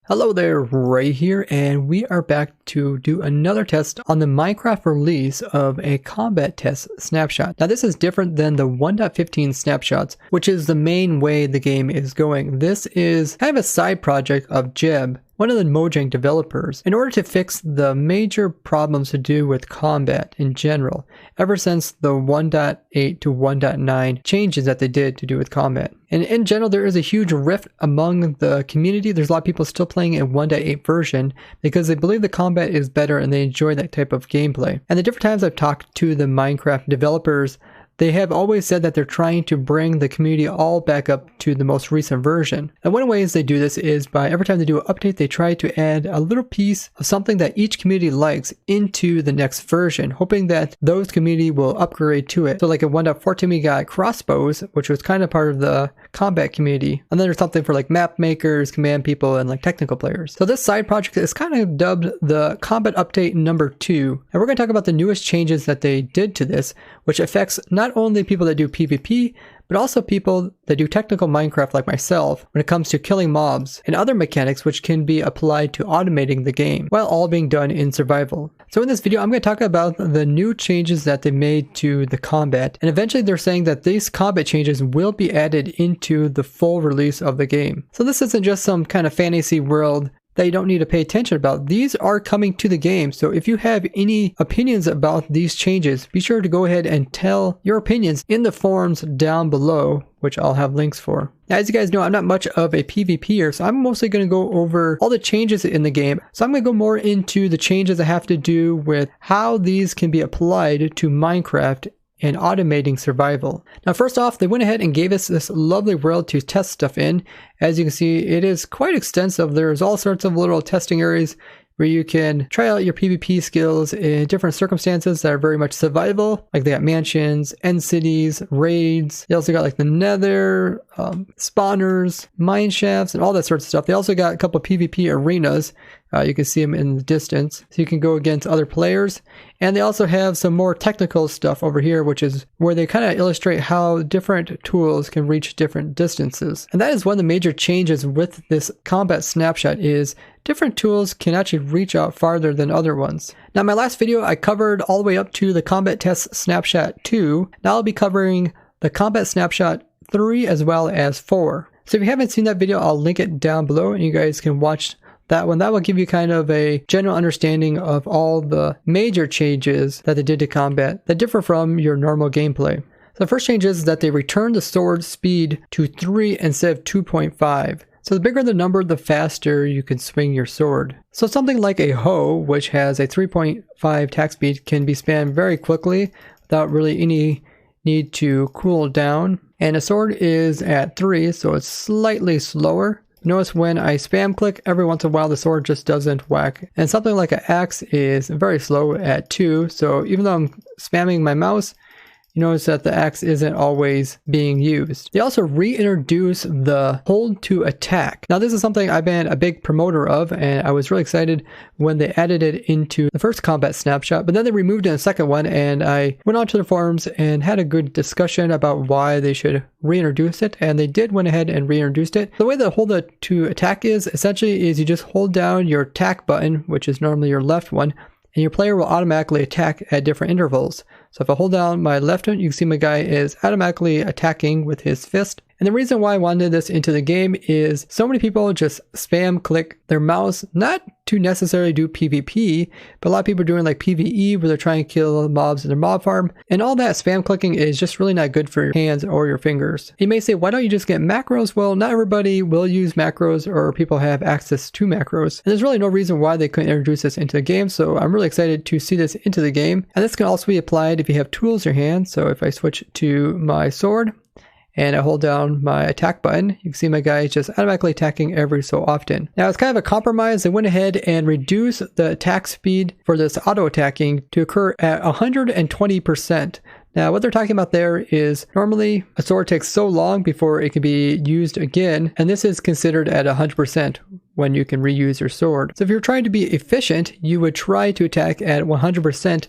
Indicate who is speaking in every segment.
Speaker 1: Hello there, Ray here, and we are back to do another test on the Minecraft release of a combat test snapshot. Now this is different than the 1.15 snapshots, which is the main way the game is going. This is kind of a side project of Jeb, one of the Mojang developers, in order to fix the major problems to do with combat in general, ever since the 1.8 to 1.9 changes that they did to do with combat. And in general, there is a huge rift among the community. There's a lot of people still playing a 1.8 version because they believe the combat is better and they enjoy that type of gameplay. And the different times I've talked to the Minecraft developers, they have always said that they're trying to bring the community all back up to the most recent version. And one of the ways they do this is by every time they do an update, they try to add a little piece of something that each community likes into the next version, hoping that those community will upgrade to it. So like in 1.14 we got crossbows, which was kind of part of the combat community. And then there's something for like map makers, command people, and like technical players. So this side project is kind of dubbed the combat update number 2. And we're going to talk about the newest changes that they did to this, which affects not only people that do PvP, but also people that do technical Minecraft like myself when it comes to killing mobs and other mechanics which can be applied to automating the game while all being done in survival. So in this video, I'm going to talk about the new changes that they made to the combat, and eventually they're saying that these combat changes will be added into the full release of the game. So this isn't just some kind of fantasy world that you don't need to pay attention about. These are coming to the game, so if you have any opinions about these changes, be sure to go ahead and tell your opinions in the forums down below, which I'll have links for. Now, as you guys know, I'm not much of a PvPer, so I'm mostly going to go over all the changes in the game. So I'm going to go more into the changes that have to do with how these can be applied to Minecraft and automating survival. Now first off, they went ahead and gave us this lovely world to test stuff in. As you can see, it is quite extensive. There's all sorts of little testing areas where you can try out your PvP skills in different circumstances that are very much survival. Like they got mansions, end cities, raids. They also got like the nether, spawners, mine shafts, and all that sort of stuff. They also got a couple of PvP arenas. You can see them in the distance, so you can go against other players. And they also have some more technical stuff over here, which is where they kind of illustrate how different tools can reach different distances. And that is one of the major changes with this combat snapshot is different tools can actually reach out farther than other ones. Now in my last video, I covered all the way up to the combat test snapshot 2. Now I'll be covering the combat snapshot 3 as well as 4. So if you haven't seen that video, I'll link it down below and you guys can watch that one. That will give you kind of a general understanding of all the major changes that they did to combat that differ from your normal gameplay. So the first change is that they returned the sword speed to 3 instead of 2.5. So the bigger the number, the faster you can swing your sword. So something like a hoe, which has a 3.5 attack speed, can be spammed very quickly without really any need to cool down. And a sword is at 3, so it's slightly slower. Notice when I spam click, every once in a while the sword just doesn't whack. And something like an axe is very slow at 2, so even though I'm spamming my mouse, you notice that the axe isn't always being used. They also reintroduced the hold to attack. Now this is something I've been a big promoter of, and I was really excited when they added it into the first combat snapshot, but then they removed it in the second one, and I went onto the forums and had a good discussion about why they should reintroduce it, and they did went ahead and reintroduced it. The way the hold to attack is essentially is you just hold down your attack button, which is normally your left one, and your player will automatically attack at different intervals. So if I hold down my left one, you can see my guy is automatically attacking with his fist. And the reason why I wanted this into the game is so many people just spam click their mouse, not to necessarily do PvP, but a lot of people are doing like PvE where they're trying to kill mobs in their mob farm. And all that spam clicking is just really not good for your hands or your fingers. You may say, why don't you just get macros? Well, not everybody will use macros or people have access to macros. And there's really no reason why they couldn't introduce this into the game. So I'm really excited to see this into the game. And this can also be applied if you have tools in your hand. So if I switch to my sword, and I hold down my attack button, you can see my guy is just automatically attacking every so often. Now it's kind of a compromise. They went ahead and reduced the attack speed for this auto attacking to occur at 120%. Now what they're talking about there is normally a sword takes so long before it can be used again, and this is considered at 100% when you can reuse your sword. So if you're trying to be efficient, you would try to attack at 100%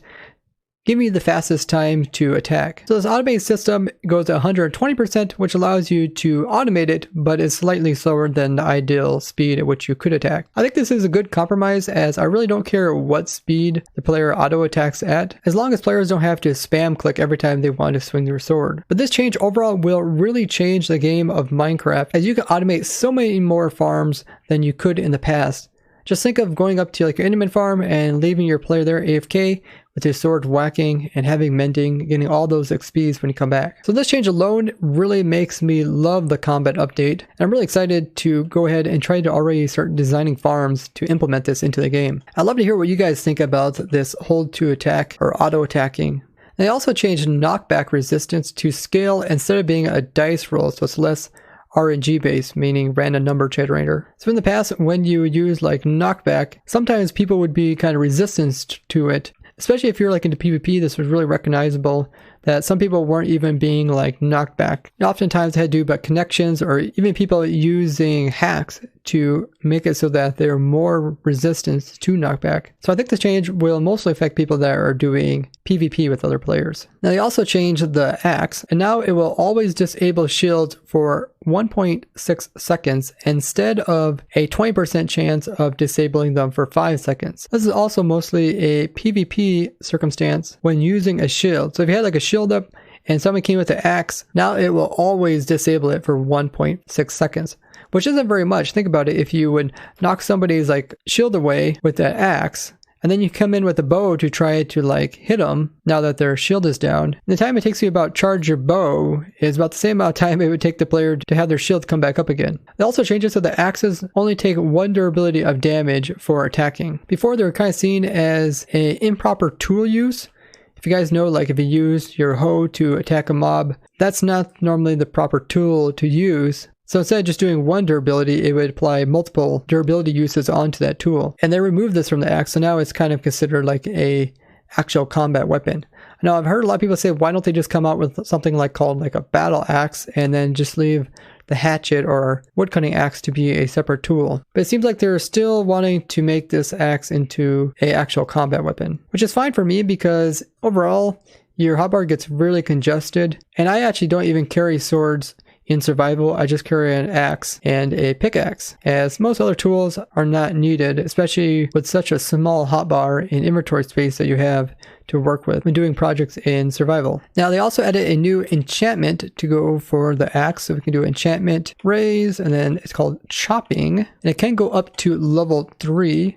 Speaker 1: give me the fastest time to attack. So this automated system goes to 120%, which allows you to automate it, but is slightly slower than the ideal speed at which you could attack. I think this is a good compromise, as I really don't care what speed the player auto attacks at, as long as players don't have to spam click every time they want to swing their sword. But this change overall will really change the game of Minecraft, as you can automate so many more farms than you could in the past. Just think of going up to like your Enderman farm and leaving your player there AFK with his sword whacking and having mending, getting all those XPs when you come back. So this change alone really makes me love the combat update. And I'm really excited to go ahead and try to already start designing farms to implement this into the game. I'd love to hear what you guys think about this hold to attack or auto attacking. They also changed knockback resistance to scale instead of being a dice roll, so it's less RNG based, meaning random number generator. So in the past, when you use like knockback, sometimes people would be kind of resistant to it, especially if you're like into PvP. This was really recognizable that some people weren't even being like knocked back. Oftentimes they had to do but connections, or even people using hacks to make it so that they're more resistant to knockback. So I think the change will mostly affect people that are doing PvP with other players. Now they also changed the axe, and now it will always disable shields for 1.6 seconds instead of a 20% chance of disabling them for 5 seconds. This is also mostly a PvP circumstance when using a shield. So if you had like a shield up and someone came with the axe, now it will always disable it for 1.6 seconds. Which isn't very much. Think about it. If you would knock somebody's like shield away with that axe, and then you come in with a bow to try to like hit them now that their shield is down, the time it takes you about charge your bow is about the same amount of time it would take the player to have their shield come back up again. They also changed it so the axes only take 1 durability of damage for attacking. Before, they were kind of seen as an improper tool use. If you guys know, like if you use your hoe to attack a mob, that's not normally the proper tool to use. So instead of just doing 1 durability, it would apply multiple durability uses onto that tool. And they removed this from the axe, so now it's kind of considered like a actual combat weapon. Now I've heard a lot of people say, why don't they just come out with something like called like a battle axe and then just leave the hatchet or woodcutting axe to be a separate tool. But it seems like they're still wanting to make this axe into an actual combat weapon, which is fine for me because overall your hotbar gets really congested, and I actually don't even carry swords in survival. I just carry an axe and a pickaxe, as most other tools are not needed, especially with such a small hotbar and inventory space that you have to work with when doing projects in survival. Now they also added a new enchantment to go for the axe, so we can do enchantment raise, and then it's called chopping, and it can go up to level 3.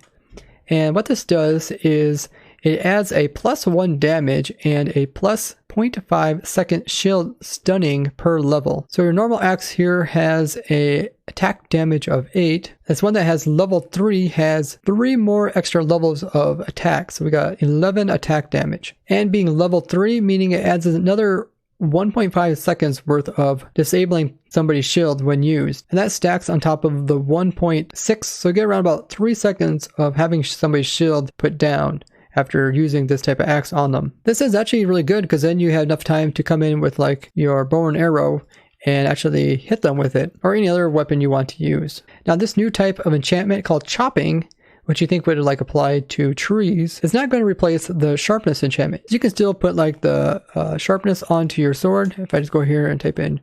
Speaker 1: And what this does is it adds a +1 damage and a plus 0.5 second shield stunning per level. So your normal axe here has a attack damage of 8. This one that has level 3 has 3 more extra levels of attack. So we got 11 attack damage. And being level 3, meaning it adds another 1.5 seconds worth of disabling somebody's shield when used. And that stacks on top of the 1.6. So you get around about 3 seconds of having somebody's shield put down after using this type of axe on them. This is actually really good because then you have enough time to come in with like your bow and arrow and actually hit them with it, or any other weapon you want to use. Now this new type of enchantment called chopping, which you think would like apply to trees, is not going to replace the sharpness enchantment. You can still put like the sharpness onto your sword. If I just go here and type in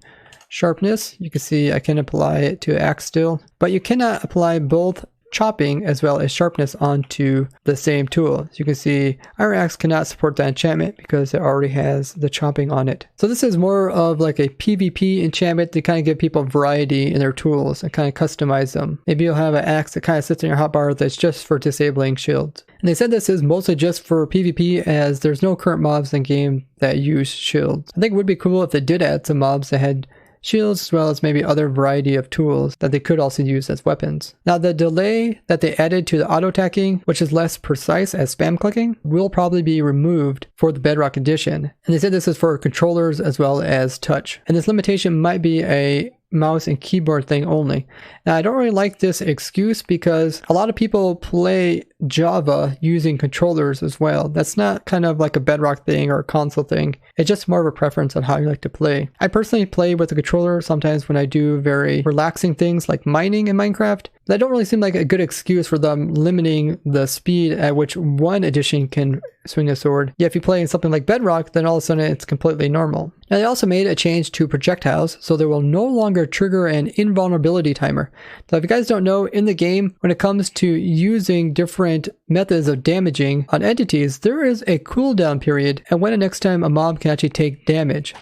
Speaker 1: sharpness, you can see I can apply it to axe still, but you cannot apply both chopping as well as sharpness onto the same tool. As you can see, Iron Axe cannot support that enchantment because it already has the chopping on it. So this is more of like a PvP enchantment to kind of give people variety in their tools and kind of customize them. Maybe you'll have an axe that kind of sits in your hotbar that's just for disabling shields. And they said this is mostly just for PvP, as there's no current mobs in game that use shields. I think it would be cool if they did add some mobs that had shields, as well as maybe other variety of tools that they could also use as weapons. Now the delay that they added to the auto attacking, which is less precise as spam clicking, will probably be removed for the Bedrock edition. And they said this is for controllers as well as touch. And this limitation might be a mouse and keyboard thing only. Now I don't really like this excuse because a lot of people play Java using controllers as well. That's not kind of like a Bedrock thing or a console thing. It's just more of a preference on how you like to play. I personally play with a controller sometimes when I do very relaxing things like mining in Minecraft, That don't really seem like a good excuse for them limiting the speed at which one edition can swing a sword. Yet if you play in something like Bedrock, then all of a sudden it's completely normal. Now they also made a change to projectiles, so they will no longer trigger an invulnerability timer. So if you guys don't know, in the game, when it comes to using different methods of damaging on entities, there is a cooldown period and when the next time a mob can actually take damage.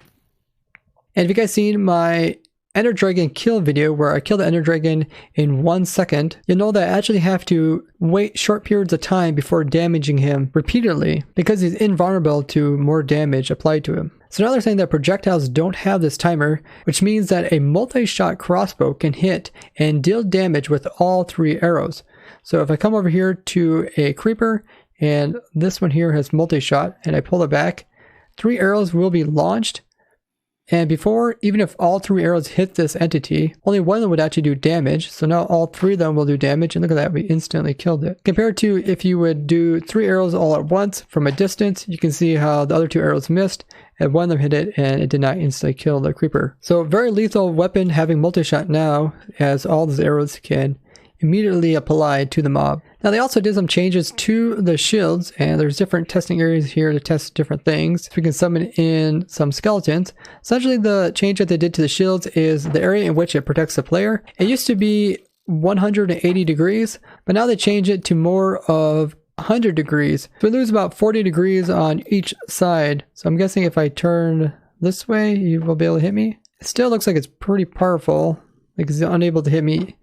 Speaker 1: And if you guys seen my Ender Dragon kill video where I kill the Ender Dragon in 1 second, you'll know that I actually have to wait short periods of time before damaging him repeatedly because he's invulnerable to more damage applied to him. So now they're saying that projectiles don't have this timer, which means that a multi-shot crossbow can hit and deal damage with all 3 arrows. So if I come over here to a creeper and this one here has multi-shot and I pull it back, 3 arrows will be launched. And before, even if all 3 arrows hit this entity, only one of them would actually do damage. So now all 3 of them will do damage, and look at that, we instantly killed it. Compared to if you would do 3 arrows all at once from a distance, you can see how the other 2 arrows missed, and one of them hit it, and it did not instantly kill the creeper. So very lethal weapon having multi-shot now, as all those arrows can immediately apply to the mob. Now they also did some changes to the shields, and there's different testing areas here to test different things. So we can summon in some skeletons. Essentially the change that they did to the shields is the area in which it protects the player. It used to be 180 degrees, but now they changed it to more of 100 degrees. So we lose about 40 degrees on each side. So I'm guessing if I turn this way, you will be able to hit me. It still looks like it's pretty powerful. Like he's unable to hit me.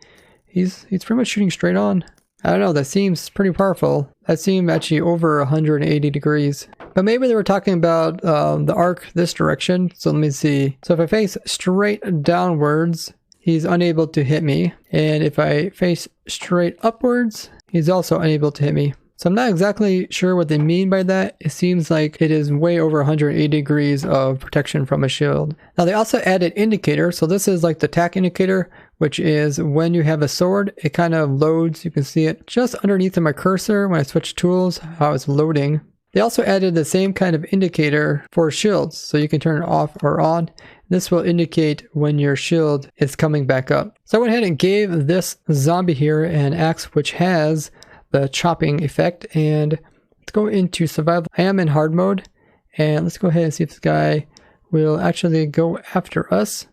Speaker 1: He's pretty much shooting straight on. I don't know, that seems pretty powerful. That seemed actually over 180 degrees. But maybe they were talking about the arc this direction. So let me see. So if I face straight downwards, he's unable to hit me. And if I face straight upwards, he's also unable to hit me. So I'm not exactly sure what they mean by that. It seems like it is way over 180 degrees of protection from a shield. Now they also added indicator. So this is like the attack indicator, which is when you have a sword, it kind of loads. You can see it just underneath of my cursor when I switch tools, how it's loading. They also added the same kind of indicator for shields. So you can turn it off or on. This will indicate when your shield is coming back up. So I went ahead and gave this zombie here an axe which has the chopping effect, and let's go into survival. I am in hard mode, and let's go ahead and see if this guy will actually go after us.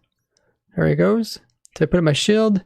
Speaker 1: There he goes. So I put in my shield,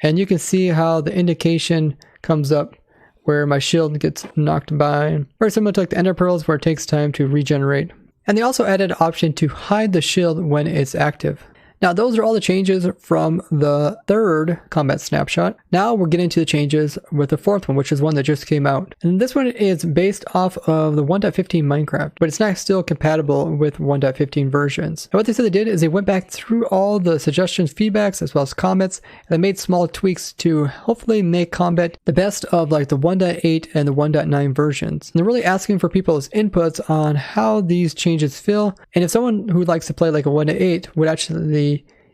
Speaker 1: and you can see how the indication comes up where my shield gets knocked by. Very similar to like the Ender Pearls where it takes time to regenerate. And they also added an option to hide the shield when it's active. Now those are all the changes from the 3rd combat snapshot. Now we're getting to the changes with the 4th one, which is one that just came out. And this one is based off of the 1.15 Minecraft, but it's not still compatible with 1.15 versions. And what they said they did is they went back through all the suggestions, feedbacks, as well as comments, and they made small tweaks to hopefully make combat the best of like the 1.8 and the 1.9 versions. And they're really asking for people's inputs on how these changes feel, and if someone who likes to play like a 1.8 would actually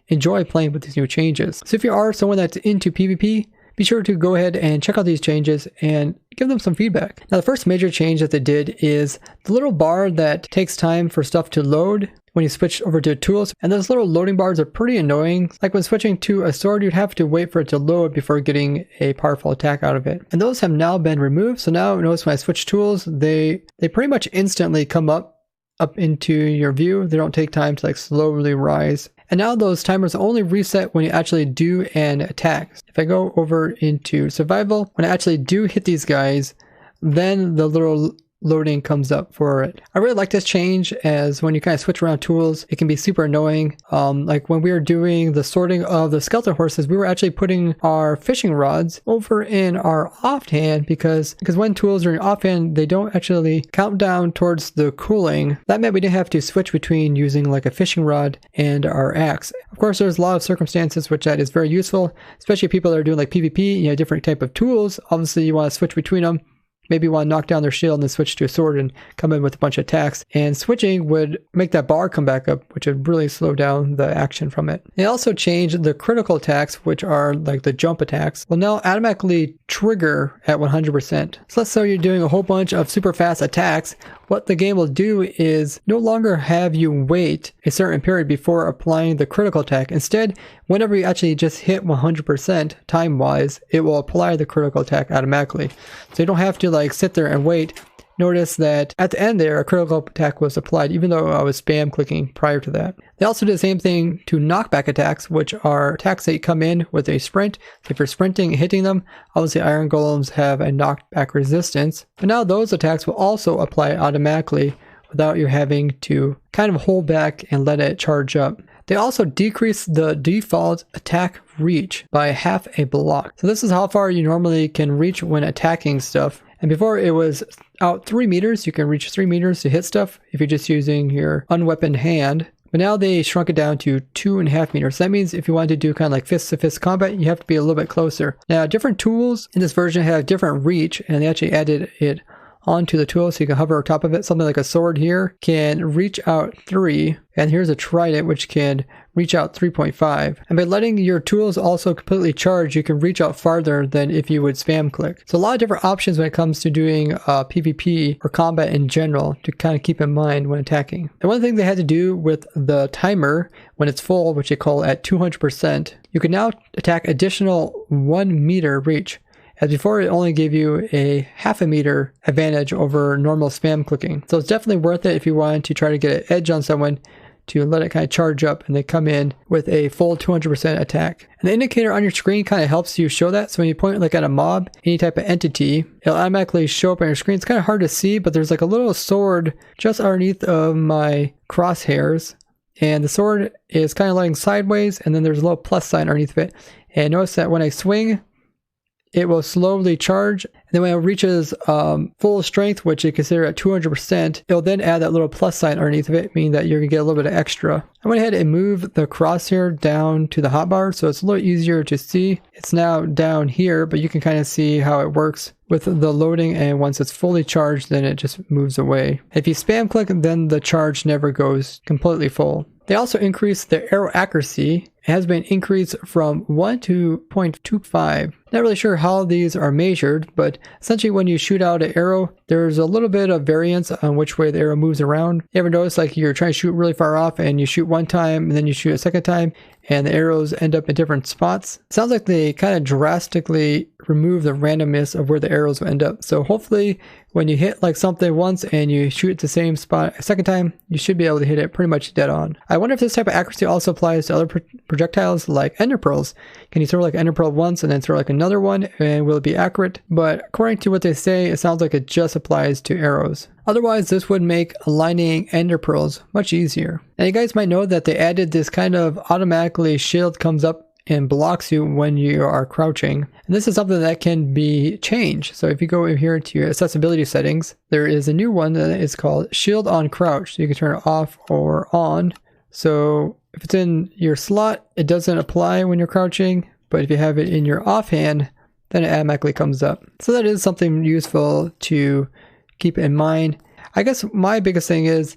Speaker 1: enjoy playing with these new changes. So if you are someone that's into PvP, be sure to go ahead and check out these changes and give them some feedback. Now the first major change that they did is the little bar that takes time for stuff to load when you switch over to tools, and those little loading bars are pretty annoying. Like when switching to a sword, you'd have to wait for it to load before getting a powerful attack out of it. And those have now been removed. So now notice when I switch tools, they pretty much instantly come up into your view. They don't take time to like slowly rise. And now those timers only reset when you actually do an attack. If I go over into survival, when I actually do hit these guys, then the little loading comes up for it. I really like this change, as when you kind of switch around tools, it can be super annoying. Like when we were doing the sorting of the skeleton horses, we were actually putting our fishing rods over in our offhand because when tools are in offhand, they don't actually count down towards the cooling. That meant we didn't have to switch between using like a fishing rod and our axe. Of course, there's a lot of circumstances which that is very useful, especially people that are doing like PvP, you know, different type of tools. Obviously, you want to switch between them. Maybe you want to knock down their shield and then switch to a sword and come in with a bunch of attacks. And switching would make that bar come back up, which would really slow down the action from it. They also changed the critical attacks, which are like the jump attacks, will now automatically trigger at 100%. So let's say you're doing a whole bunch of super fast attacks what the game will do is no longer have you wait a certain period before applying the critical attack. Instead, whenever you actually just hit 100% time-wise, it will apply the critical attack automatically. So you don't have to like sit there and wait. Notice that at the end there, a critical attack was applied, even though I was spam clicking prior to that. They also did the same thing to knockback attacks, which are attacks that come in with a sprint. So if you're sprinting and hitting them, obviously iron golems have a knockback resistance. But now those attacks will also apply automatically without you having to kind of hold back and let it charge up. They also decrease the default attack reach by half a block. So this is how far you normally can reach when attacking stuff. And before it was out 3 meters, you can reach 3 meters to hit stuff if you're just using your unweaponed hand. But now they shrunk it down to 2.5 meters. That means if you want to do kind of like fist-to-fist combat, you have to be a little bit closer. Now, different tools in this version have different reach, and they actually added it onto the tool so you can hover on top of it. Something like a sword here can reach out 3, and here's a trident which can reach out 3.5. And by letting your tools also completely charge, you can reach out farther than if you would spam click. So a lot of different options when it comes to doing PvP or combat in general to kind of keep in mind when attacking. And one thing they had to do with the timer when it's full, which they call at 200%, you can now attack additional 1 meter reach. As before, it only gave you a 0.5 meter advantage over normal spam clicking. So it's definitely worth it if you want to try to get an edge on someone to let it kind of charge up and they come in with a full 200% attack. And the indicator on your screen kind of helps you show that. So when you point like at a mob, any type of entity, it'll automatically show up on your screen. It's kind of hard to see, but there's like a little sword just underneath of my crosshairs. And the sword is kind of lying sideways, and then there's a little plus sign underneath of it. And notice that when I swing, it will slowly charge. And then when it reaches full strength, which you consider at 200%, it'll then add that little plus sign underneath of it, meaning that you're going to get a little bit of extra. I went ahead and moved the crosshair down to the hotbar, so it's a little easier to see. It's now down here, but you can kind of see how it works with the loading, and once it's fully charged, then it just moves away. If you spam click, then the charge never goes completely full. They also increased the arrow accuracy. It has been increased from 1 to 0.25. Not really sure how these are measured, but essentially when you shoot out an arrow, there's a little bit of variance on which way the arrow moves around. You ever notice like you're trying to shoot really far off and you shoot one time and then you shoot a second time and the arrows end up in different spots? It sounds like they kind of drastically remove the randomness of where the arrows will end up. So hopefully when you hit like something once and you shoot at the same spot a second time, you should be able to hit it pretty much dead on. I wonder if this type of accuracy also applies to other projectiles like ender pearls. Can you throw like ender pearl once and then throw like another one, and will it be accurate? But according to what they say, it sounds like it just applies to arrows. Otherwise, this would make aligning ender pearls much easier. Now you guys might know that they added this kind of automatically shield comes up and blocks you when you are crouching. And this is something that can be changed. So if you go in here to your accessibility settings, there is a new one that is called shield on crouch. So you can turn it off or on. So if it's in your slot, it doesn't apply when you're crouching, but if you have it in your offhand, then it automatically comes up. So that is something useful to keep in mind. I guess my biggest thing is,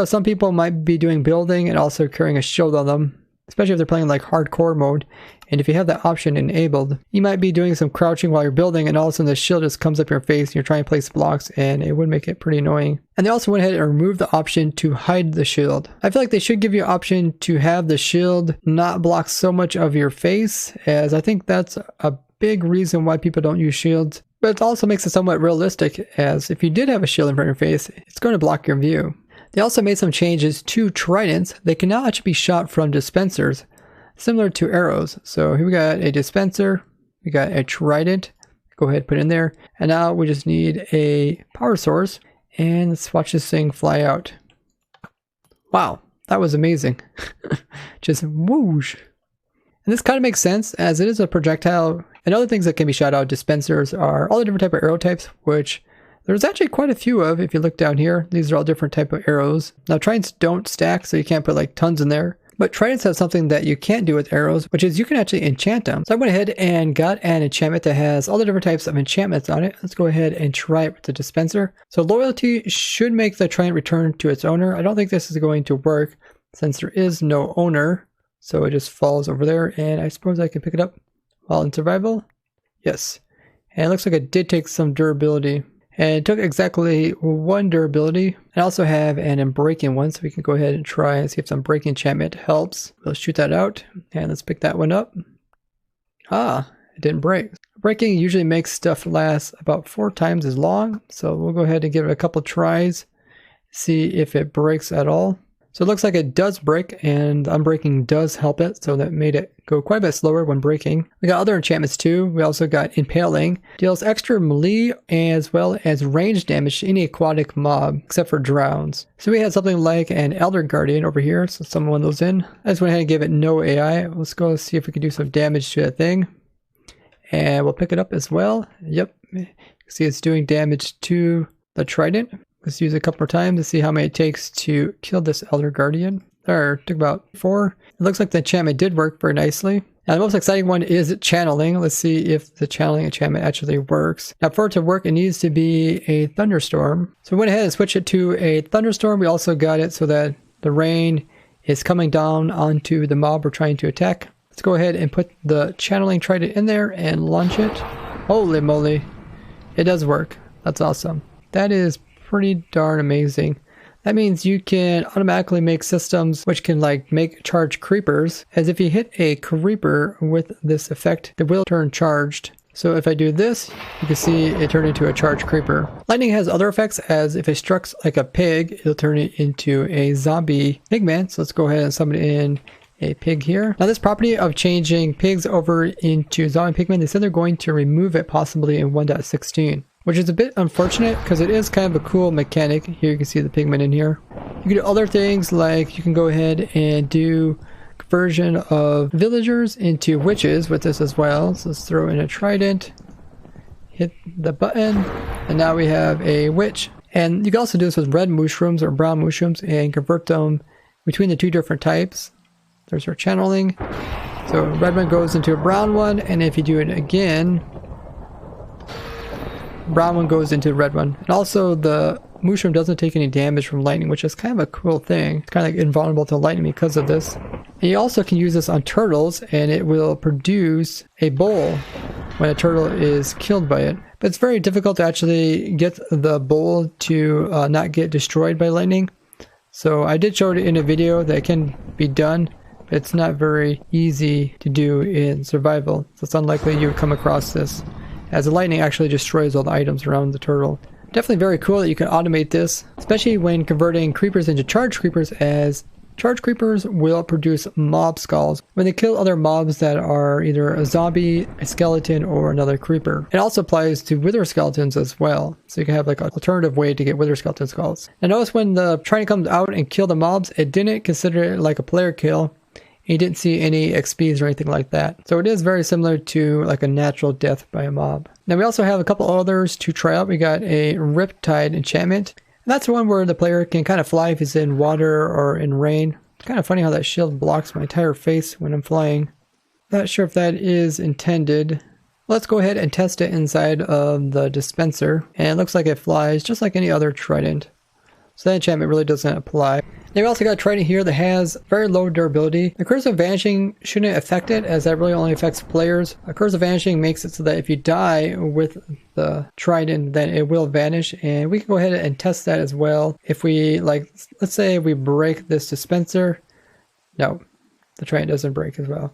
Speaker 1: some people might be doing building and also carrying a shield on them, especially if they're playing like hardcore mode. And if you have that option enabled, you might be doing some crouching while you're building, and all of a sudden the shield just comes up your face and you're trying to place blocks, and it would make it pretty annoying. And they also went ahead and removed the option to hide the shield. I feel like they should give you an option to have the shield not block so much of your face, as I think that's a big reason why people don't use shields. But it also makes it somewhat realistic, as if you did have a shield in front of your face, it's going to block your view. They also made some changes to tridents. They can now actually be shot from dispensers, similar to arrows. So here we got a dispenser, we got a trident, go ahead and put it in there. And now we just need a power source, and let's watch this thing fly out. Wow, that was amazing. Just whoosh. And this kind of makes sense, as it is a projectile. And other things that can be shot out dispensers are all the different type of arrow types, which there's actually quite a few of. If you look down here, these are all different type of arrows. Now tridents don't stack, so you can't put like tons in there. But tridents have something that you can't do with arrows, which is you can actually enchant them. So I went ahead and got an enchantment that has all the different types of enchantments on it. Let's go ahead and try it with the dispenser. So loyalty should make the trident return to its owner. I don't think this is going to work since there is no owner. So it just falls over there, and I suppose I can pick it up while in survival. Yes. And it looks like it did take some durability. And it took exactly 1 durability. I also have an unbreaking one, so we can go ahead and try and see if some breaking enchantment helps. We'll shoot that out, and let's pick that one up. Ah, it didn't break. Breaking usually makes stuff last about 4 times as long, so we'll go ahead and give it a couple tries, see if it breaks at all. So it looks like it does break, and unbreaking does help it, so that made it go quite a bit slower when breaking. We got other enchantments too. We also got Impaling. Deals extra melee as well as range damage to any aquatic mob, except for drowns. So we had something like an Elder Guardian over here, so someone of those in. I just went ahead and gave it no AI. Let's go see if we can do some damage to that thing. And we'll pick it up as well. Yep, you can see it's doing damage to the Trident. Let's use it a couple more times to see how many it takes to kill this Elder Guardian. There, took about 4. It looks like the enchantment did work very nicely. Now the most exciting one is channeling. Let's see if the channeling enchantment actually works. Now for it to work, it needs to be a thunderstorm. So we went ahead and switched it to a thunderstorm. We also got it so that the rain is coming down onto the mob we're trying to attack. Let's go ahead and put the channeling Trident in there and launch it. Holy moly, it does work. That's awesome. That is pretty darn amazing. That means you can automatically make systems which can like make charge creepers, as if you hit a creeper with this effect, it will turn charged. So if I do this, you can see it turned into a charged creeper. Lightning has other effects, as if it strikes like a pig, it'll turn it into a zombie pigman. So let's go ahead and summon in a pig here. Now this property of changing pigs over into zombie pigmen, they said they're going to remove it possibly in 1.16. Which is a bit unfortunate because it is kind of a cool mechanic. Here you can see the pigmen in here. You can do other things, like you can go ahead and do conversion of villagers into witches with this as well. So let's throw in a trident, hit the button, and now we have a witch. And you can also do this with red mushrooms or brown mushrooms and convert them between the 2 different types. There's our channeling. So red one goes into a brown one, and if you do it again, brown one goes into the red one. And also the mushroom doesn't take any damage from lightning, which is kind of a cool thing. It's kind of like invulnerable to lightning because of this. And you also can use this on turtles, and it will produce a bowl when a turtle is killed by it. But it's very difficult to actually get the bowl to not get destroyed by lightning. So I did show it in a video that it can be done, but it's not very easy to do in survival. So it's unlikely you would come across this, as the lightning actually destroys all the items around the turtle. Definitely very cool that you can automate this, especially when converting creepers into charge creepers, as charge creepers will produce mob skulls when they kill other mobs that are either a zombie, a skeleton, or another creeper. It also applies to wither skeletons as well, so you can have like an alternative way to get wither skeleton skulls. And notice when the Trident comes out and kill the mobs, it didn't consider it like a player kill. You didn't see any XPs or anything like that. So it is very similar to like a natural death by a mob. Now we also have a couple others to try out. We got a Riptide enchantment. And that's the one where the player can kind of fly if he's in water or in rain. It's kind of funny how that shield blocks my entire face when I'm flying. Not sure if that is intended. Let's go ahead and test it inside of the dispenser. And it looks like it flies just like any other Trident. So that enchantment really doesn't apply. Now we also got a Trident here that has very low durability. The Curse of Vanishing shouldn't affect it, as that really only affects players. A Curse of Vanishing makes it so that if you die with the Trident, then it will vanish. And we can go ahead and test that as well. If we, like, let's say we break this dispenser. No, the Trident doesn't break as well.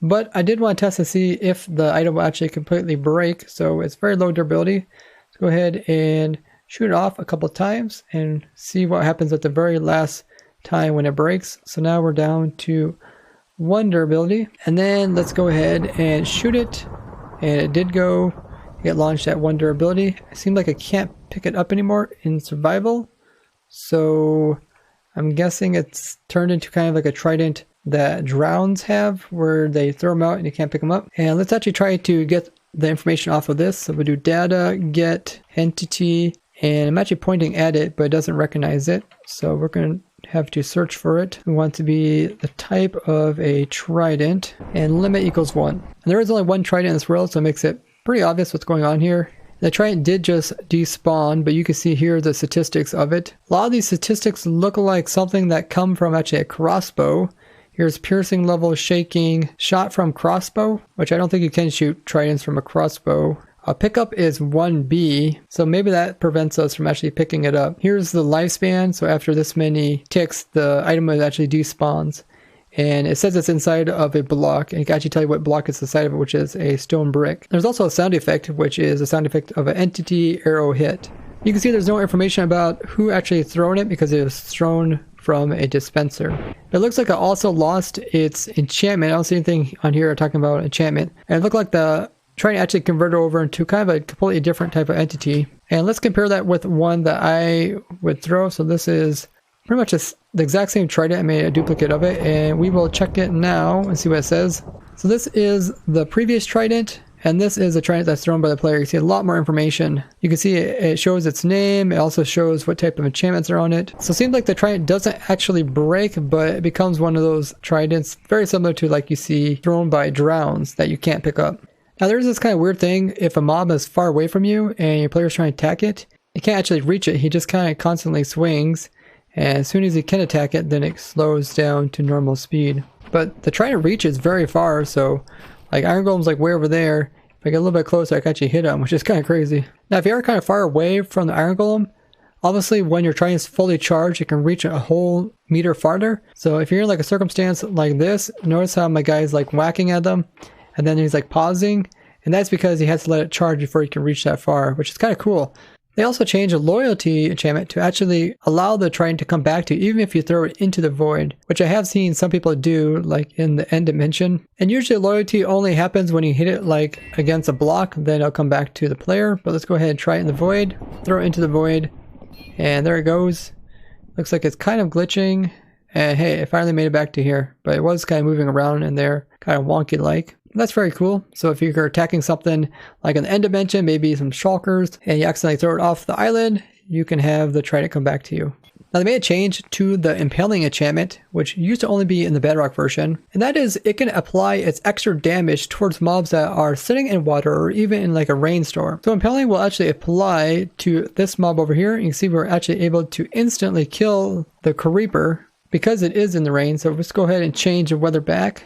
Speaker 1: But I did want to test to see if the item will actually completely break. So it's very low durability. Let's go ahead and shoot it off a couple of times and see what happens at the very last time when it breaks. So now we're down to 1 durability, and then let's go ahead and shoot it, and it did go get launched at 1 durability. It seems like I can't pick it up anymore in survival, so I'm guessing it's turned into kind of like a Trident that drowns have, where they throw them out and you can't pick them up. And let's actually try to get the information off of this. So we'll do data, get entity, and I'm actually pointing at it, but it doesn't recognize it. So we're going to have to search for it. We want to be the type of a Trident, and limit equals 1. And there is only 1 Trident in this world, so it makes it pretty obvious what's going on here. The Trident did just despawn, but you can see here the statistics of it. A lot of these statistics look like something that come from actually a crossbow. Here's piercing level, shaking, shot from crossbow, which I don't think you can shoot Tridents from a crossbow. A pickup is 1B, so maybe that prevents us from actually picking it up. Here's the lifespan, so after this many ticks, the item actually despawns. And it says it's inside of a block, and it can actually tell you what block it's inside of it, which is a stone brick. There's also a sound effect, which is a sound effect of an entity arrow hit. You can see there's no information about who actually thrown it because it was thrown from a dispenser. It looks like it also lost its enchantment. I don't see anything on here talking about enchantment. And it looked like the trying to actually convert it over into kind of a completely different type of entity. And let's compare that with one that I would throw. So this is pretty much the exact same Trident. I made a duplicate of it, and we will check it now and see what it says. So this is the previous Trident, and this is a Trident that's thrown by the player. You see a lot more information. You can see it shows its name. It also shows what type of enchantments are on it. So it seems like the Trident doesn't actually break, but it becomes one of those Tridents very similar to like you see thrown by drowns that you can't pick up. Now there's this kind of weird thing. If a mob is far away from you and your player's trying to attack it, you can't actually reach it. He just kind of constantly swings. And as soon as he can attack it, then it slows down to normal speed. But the Trident reaches very far, so like Iron Golem's like way over there. If I get a little bit closer, I can actually hit him, which is kind of crazy. Now if you are kind of far away from the Iron Golem, obviously when your Trident's fully charged, it can reach a whole meter farther. So if you're in like a circumstance like this, notice how my guy's like whacking at them, and then he's like pausing, and that's because he has to let it charge before he can reach that far, which is kind of cool. They also changed a loyalty enchantment to actually allow the Trident to come back to you even if you throw it into the void, which I have seen some people do like in the end dimension. And usually loyalty only happens when you hit it like against a block, then it'll come back to the player. But let's go ahead and try it in the void, throw it into the void, and there it goes. Looks like it's kind of glitching, and hey, it finally made it back to here, but it was kind of moving around in there, kind of wonky like. That's very cool. So if you're attacking something like an end dimension, maybe some shulkers, and you accidentally throw it off the island, you can have the Trident come back to you. Now they made a change to the impaling enchantment, which used to only be in the bedrock version, and that is it can apply its extra damage towards mobs that are sitting in water or even in like a rainstorm. So impaling will actually apply to this mob over here. You can see we're actually able to instantly kill the creeper because it is in the rain. So let's go ahead and change the weather back.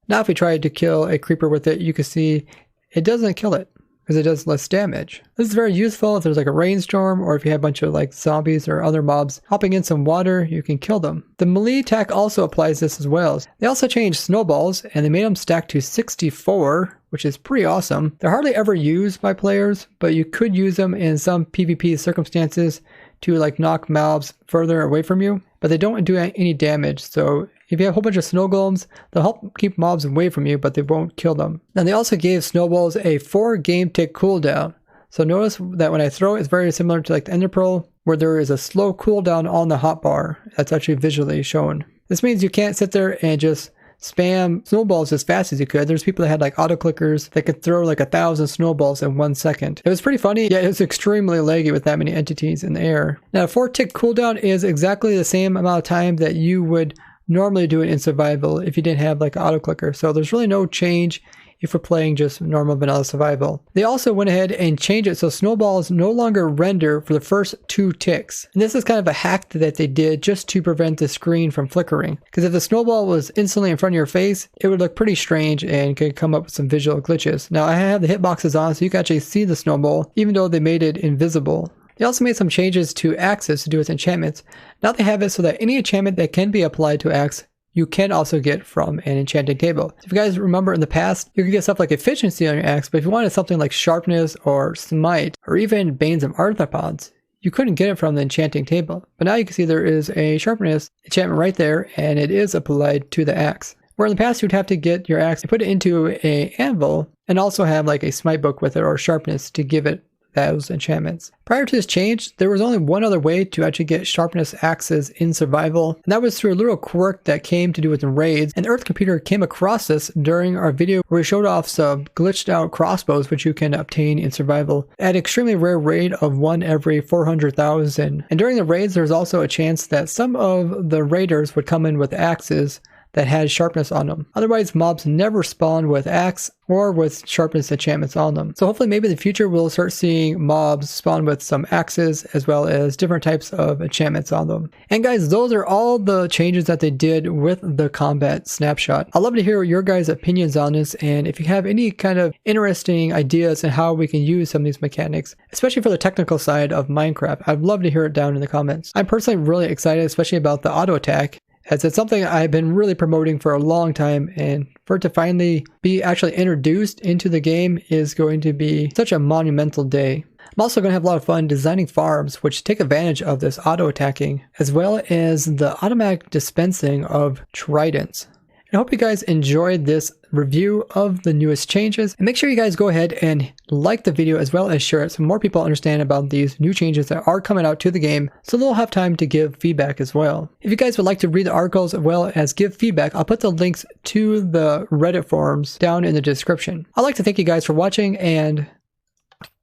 Speaker 1: Now if we try to kill a creeper with it, you can see it doesn't kill it because it does less damage. This is very useful if there's like a rainstorm or if you have a bunch of like zombies or other mobs hopping in some water, you can kill them. The melee attack also applies this as well. They also changed snowballs and they made them stack to 64, which is pretty awesome. They're hardly ever used by players, but you could use them in some PvP circumstances to like knock mobs further away from you, but they don't do any damage. So if you have a whole bunch of snow golems, they'll help keep mobs away from you, but they won't kill them. Now they also gave snowballs a 4 game tick cooldown. So notice that when I throw it, it's very similar to like the Ender Pearl, where there is a slow cooldown on the hotbar. That's actually visually shown. This means you can't sit there and just spam snowballs as fast as you could. There's people that had like auto clickers that could throw like 1,000 snowballs in 1 second. It was pretty funny. Yeah, it was extremely laggy with that many entities in the air. Now a 4 tick cooldown is exactly the same amount of time that you would normally do it in survival if you didn't have like an auto clicker. So there's really no change if we're playing just normal vanilla survival. They also went ahead and changed it so snowballs no longer render for the first 2 ticks. And this is kind of a hack that they did just to prevent the screen from flickering. Because if the snowball was instantly in front of your face, it would look pretty strange and could come up with some visual glitches. Now I have the hitboxes on so you can actually see the snowball even though they made it invisible. They also made some changes to axes to do with enchantments. Now they have it so that any enchantment that can be applied to axe, you can also get from an enchanting table. So if you guys remember in the past, you could get stuff like efficiency on your axe, but if you wanted something like sharpness or smite, or even Banes of Arthropods, you couldn't get it from the enchanting table. But now you can see there is a sharpness enchantment right there, and it is applied to the axe. Where in the past you'd have to get your axe and put it into an anvil, and also have like a smite book with it or sharpness to give it those enchantments. Prior to this change, there was only one other way to actually get sharpness axes in survival, and that was through a little quirk that came to do with raids. And Earth Computer came across this during our video where we showed off some glitched out crossbows which you can obtain in survival at an extremely rare raid of 1 every 400,000. And during the raids, there's also a chance that some of the raiders would come in with axes that had sharpness on them. Otherwise, mobs never spawn with axe or with sharpness enchantments on them. So hopefully maybe in the future we'll start seeing mobs spawn with some axes as well as different types of enchantments on them. And guys, those are all the changes that they did with the combat snapshot. I'd love to hear your guys' opinions on this, and if you have any kind of interesting ideas on how we can use some of these mechanics, especially for the technical side of Minecraft, I'd love to hear it down in the comments. I'm personally really excited, especially about the auto attack, as it's something I've been really promoting for a long time, and for it to finally be actually introduced into the game is going to be such a monumental day. I'm also going to have a lot of fun designing farms which take advantage of this auto attacking, as well as the automatic dispensing of tridents. I hope you guys enjoyed this review of the newest changes, and make sure you guys go ahead and like the video as well as share it so more people understand about these new changes that are coming out to the game, so they'll have time to give feedback as well. If you guys would like to read the articles as well as give feedback, I'll put the links to the Reddit forums down in the description. I'd like to thank you guys for watching, and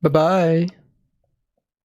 Speaker 1: bye-bye.